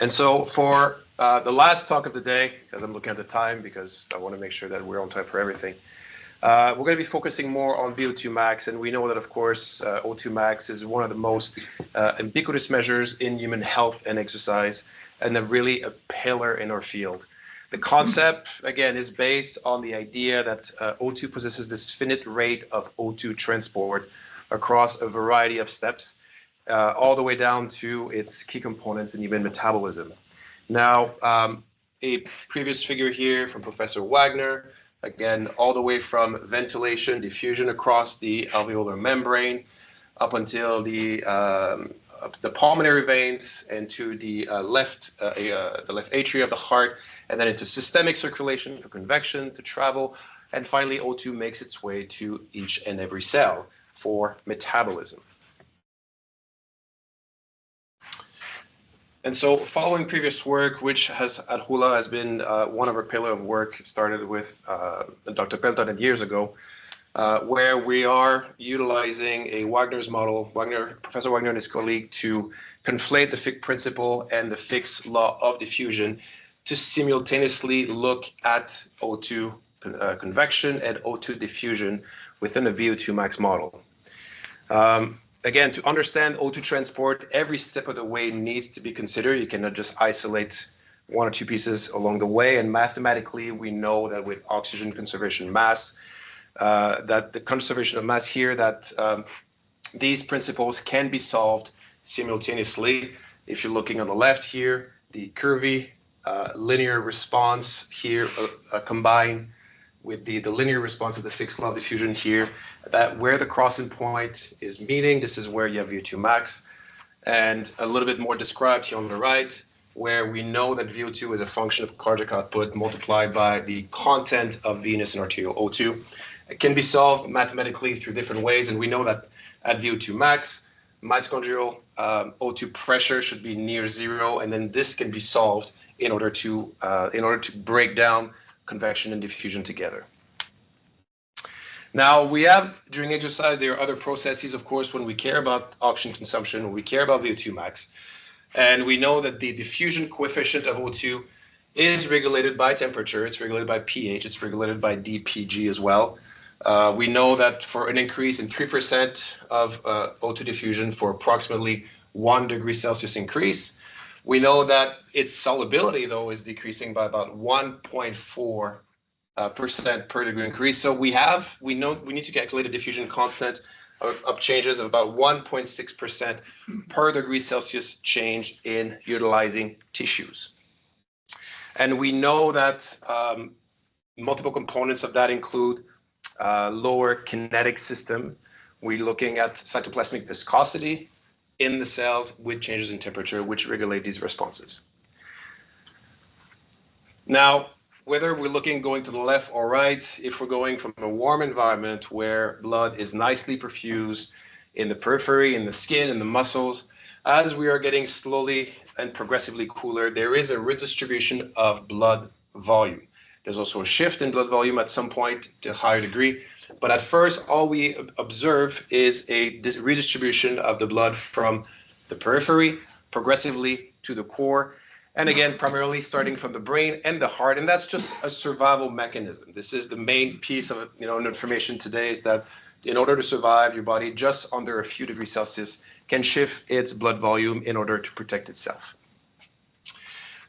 And so for the last talk of the day, because I'm looking at the time because I want to make sure that we're on time for everything, we're going to be focusing more on VO2 max. And we know that, of course, O2 max is one of the most ubiquitous measures in human health and exercise, and really a pillar in our field. The concept, again, is based on the idea that O2 possesses this finite rate of O2 transport across a variety of steps, all the way down to its key components in human metabolism. Now, a previous figure here from Professor Wagner, again, all the way from ventilation, diffusion across the alveolar membrane, up until the pulmonary veins and to the left atria of the heart, and then into systemic circulation for convection to travel, and finally O2 makes its way to each and every cell for metabolism. And so following previous work, which has at Hula has been one of our pillar of work, started with Dr. Peltonen years ago, where we are utilizing a Wagner's model, Professor Wagner and his colleague, to conflate the Fick principle and the Fick's law of diffusion to simultaneously look at O2 convection and O2 diffusion within a VO2 max model. Again, to understand O2 transport, every step of the way needs to be considered. You cannot just isolate one or two pieces along the way. And mathematically, we know that with oxygen conservation mass, that the conservation of mass here, that these principles can be solved simultaneously. If you're looking on the left here, the curvy linear response here combined with the linear response of the Fick's law of diffusion here, that where the crossing point is meeting, this is where you have VO2 max, and a little bit more described here on the right, where we know that VO2 is a function of cardiac output multiplied by the content of venous and arterial O2. It can be solved mathematically through different ways, and we know that at VO2 max, mitochondrial O2 pressure should be near zero, and then this can be solved in order to break down convection and diffusion together. Now, we have, during exercise, there are other processes, of course, when we care about oxygen consumption, when we care about VO2 max. And we know that the diffusion coefficient of O2 is regulated by temperature, it's regulated by pH, it's regulated by DPG as well. We know that for an increase in 3% of O2 diffusion for approximately 1 degree Celsius increase, we know that its solubility, though, is decreasing by about 1.4% per degree increase. So we know we need to calculate a diffusion constant of changes of about 1.6% per degree Celsius change in utilizing tissues. And we know that multiple components of that include lower kinetic system. We're looking at cytoplasmic viscosity in the cells with changes in temperature, which regulate these responses. Now, whether we're going to the left or right, if we're going from a warm environment where blood is nicely perfused in the periphery, in the skin, in the muscles, as we are getting slowly and progressively cooler, there is a redistribution of blood volume. There's also a shift in blood volume at some point to a higher degree. But at first, all we observe is a redistribution of the blood from the periphery progressively to the core. And again, primarily starting from the brain and the heart. And that's just a survival mechanism. This is the main piece of information today, is that in order to survive, your body just under a few degrees Celsius can shift its blood volume in order to protect itself.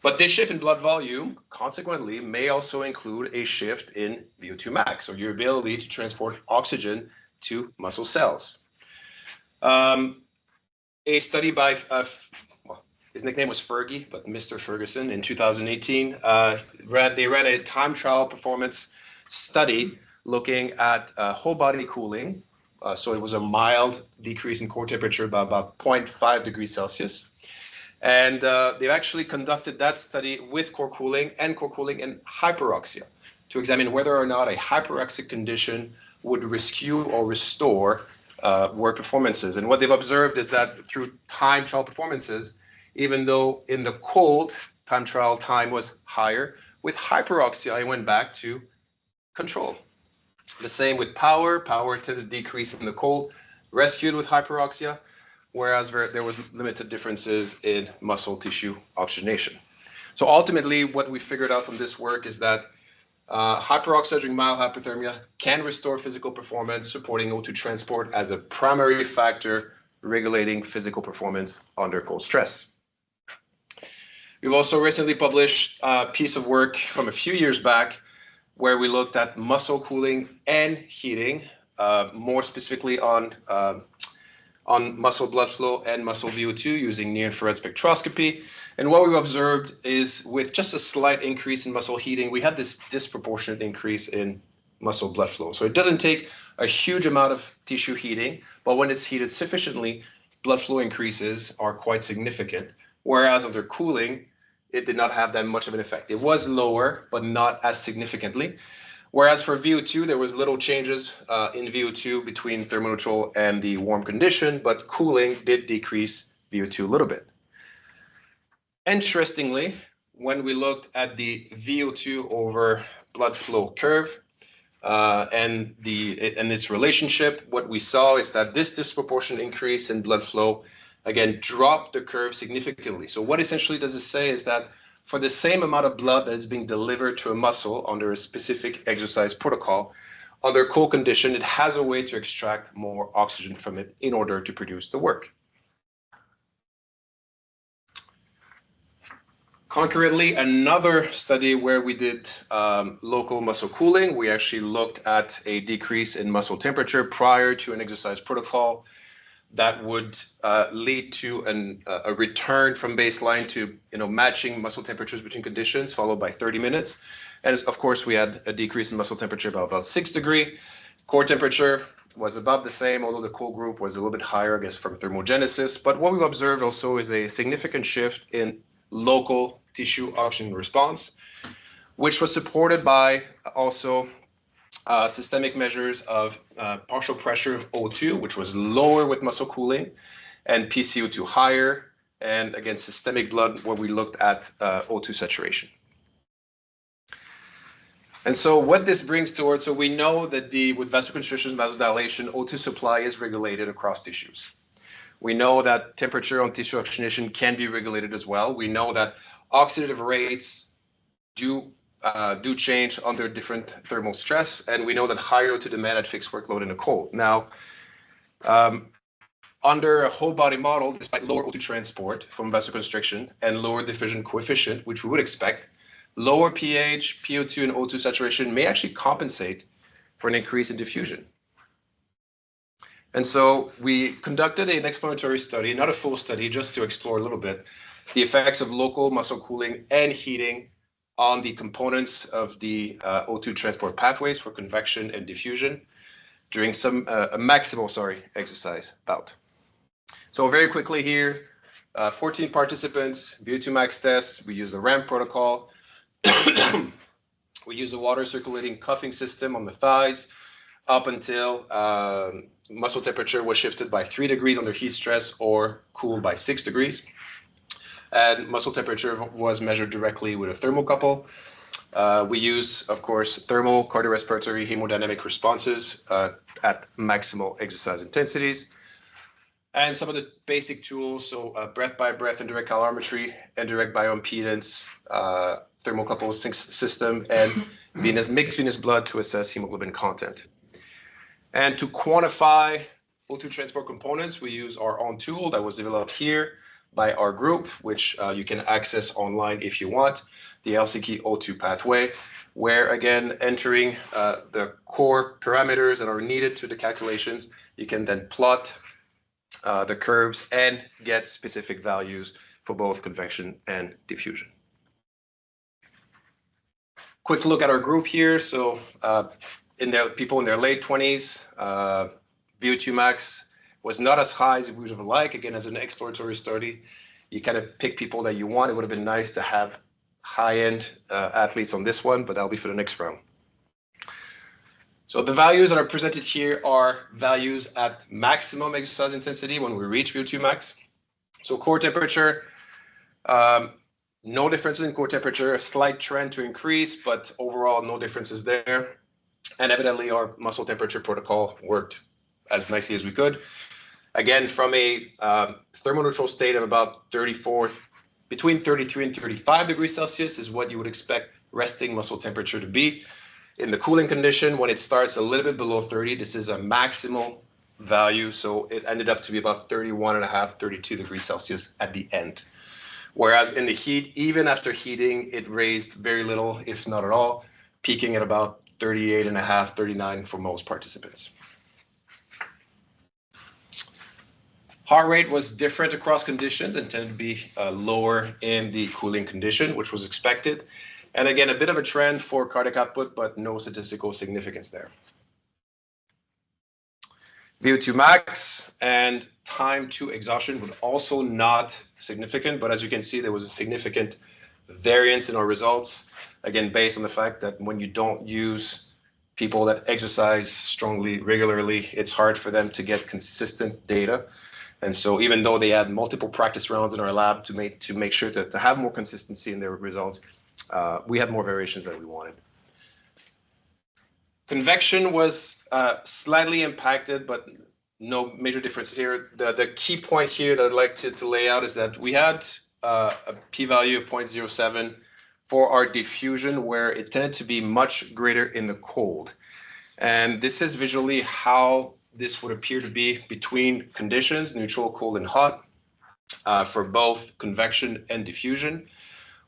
But this shift in blood volume, consequently, may also include a shift in VO2 max, or your ability to transport oxygen to muscle cells. A study by, his nickname was Fergie, but Mr. Ferguson, in 2018, they ran a time trial performance study looking at whole body cooling. So it was a mild decrease in core temperature by about 0.5 degrees Celsius. And they've actually conducted that study with core cooling and hyperoxia to examine whether or not a hyperoxic condition would rescue or restore work performances. And what they've observed is that through time trial performances, even though in the cold time trial time was higher, with hyperoxia, it went back to control. The same with power tended to decrease in the cold, rescued with hyperoxia. whereas there was limited differences in muscle tissue oxygenation. So ultimately, what we figured out from this work is that hyperoxia during mild hypothermia can restore physical performance, supporting O2 transport as a primary factor regulating physical performance under cold stress. We've also recently published a piece of work from a few years back where we looked at muscle cooling and heating, more specifically on muscle blood flow and muscle VO2 using near-infrared spectroscopy. And what we've observed is with just a slight increase in muscle heating, we had this disproportionate increase in muscle blood flow. So it doesn't take a huge amount of tissue heating, but when it's heated sufficiently, blood flow increases are quite significant. Whereas under cooling, it did not have that much of an effect. It was lower, but not as significantly. Whereas for VO2, there was little changes in VO2 between thermoneutral and the warm condition, but cooling did decrease VO2 a little bit. Interestingly, when we looked at the VO2 over blood flow curve and its relationship, what we saw is that this disproportionate increase in blood flow again dropped the curve significantly. So what essentially does it say is that for the same amount of blood that is being delivered to a muscle under a specific exercise protocol, under cold condition, it has a way to extract more oxygen from it in order to produce the work. Concurrently, another study where we did local muscle cooling, we actually looked at a decrease in muscle temperature prior to an exercise protocol that would lead to a return from baseline to matching muscle temperatures between conditions, followed by 30 minutes. And of course, we had a decrease in muscle temperature by about 6 degrees. Core temperature was about the same, although the cold group was a little bit higher, I guess, from thermogenesis. But what we've observed also is a significant shift in local tissue oxygen response, which was supported by also systemic measures of partial pressure of O2, which was lower with muscle cooling, and PCO2 higher, and again, systemic blood, where we looked at O2 saturation. And so what this brings towards, so we know that with vasoconstriction and vasodilation, O2 supply is regulated across tissues. We know that temperature on tissue oxygenation can be regulated as well. We know that oxidative rates do change under different thermal stress, and we know that higher O2 demand at fixed workload in the cold. Now, under a whole body model, despite lower O2 transport from vasoconstriction and lower diffusion coefficient, which we would expect, lower pH, PO2, and O2 saturation may actually compensate for an increase in diffusion. And so we conducted an exploratory study, not a full study, just to explore a little bit the effects of local muscle cooling and heating on the components of the O2 transport pathways for convection and diffusion during a maximal exercise bout. So very quickly here, 14 participants, VO2max test. We use the ramp protocol. We use a water circulating cuffing system on the thighs up until muscle temperature was shifted by 3 degrees under heat stress or cooled by 6 degrees. And muscle temperature was measured directly with a thermocouple. We use, of course, thermal, cardiorespiratory, hemodynamic responses at maximal exercise intensities. And some of the basic tools, so breath by breath, indirect calorimetry, indirect bioimpedance, thermocouple system, and mixed venous blood to assess hemoglobin content. And to quantify O2 transport components, we use our own tool that was developed here by our group, which you can access online if you want, the Helsinki O2 pathway, where again, entering the core parameters that are needed to the calculations, you can then plot the curves and get specific values for both convection and diffusion. Quick look at our group here. So people in their late 20s, VO2max was not as high as we would have liked. Again, as an exploratory study, you kind of pick people that you want. It would have been nice to have high-end athletes on this one, but that'll be for the next round. So the values that are presented here are values at maximum exercise intensity when we reach VO2max. So core temperature, no differences in core temperature, a slight trend to increase, but overall no differences there. And evidently our muscle temperature protocol worked as nicely as we could. Again, from a thermoneutral state of about between 33 and 35 degrees Celsius is what you would expect resting muscle temperature to be. In the cooling condition, when it starts a little bit below 30, this is a maximal value. So it ended up to be about 31.5, 32 degrees Celsius at the end. Whereas in the heat, even after heating, it raised very little, if not at all, peaking at about 38.5, 39 for most participants. Heart rate was different across conditions and tended to be lower in the cooling condition, which was expected. And again, a bit of a trend for cardiac output, but no statistical significance there. VO2max and time to exhaustion were also not significant, but as you can see, there was a significant variance in our results. Again, based on the fact that when you don't use people that exercise strongly, regularly, it's hard for them to get consistent data. And so even though they had multiple practice rounds in our lab to make sure to have more consistency in their results, we had more variations than we wanted. Convection was slightly impacted, but no major difference here. The key point here that I'd like to lay out is that we had a p-value of 0.07 for our diffusion, where it tended to be much greater in the cold. And this is visually how this would appear to be between conditions, neutral, cold, and hot, for both convection and diffusion.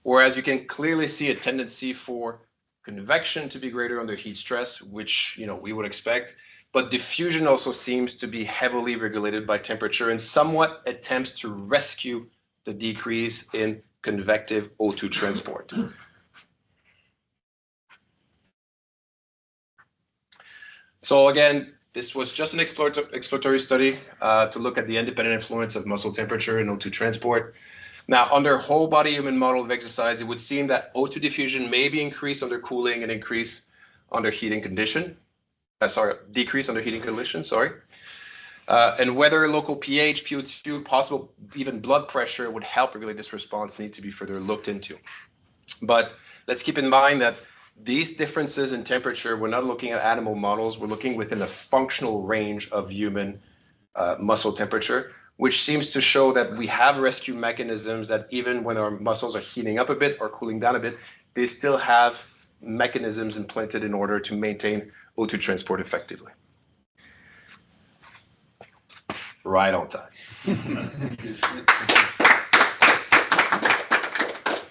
Whereas you can clearly see a tendency for convection to be greater under heat stress, which we would expect, but diffusion also seems to be heavily regulated by temperature and somewhat attempts to rescue the decrease in convective O2 transport. So again, this was just an exploratory study to look at the independent influence of muscle temperature and O2 transport. Now, under whole body human model of exercise, it would seem that O2 diffusion may be increased under cooling and increase under heating condition. Decrease under heating conditions, and whether local pH, PO2, possible even blood pressure would help regulate this response need to be further looked into. But let's keep in mind that these differences in temperature, we're not looking at animal models, we're looking within a functional range of human muscle temperature, which seems to show that we have rescue mechanisms that even when our muscles are heating up a bit or cooling down a bit, they still have mechanisms implanted in order to maintain O2 transport effectively. Right on time.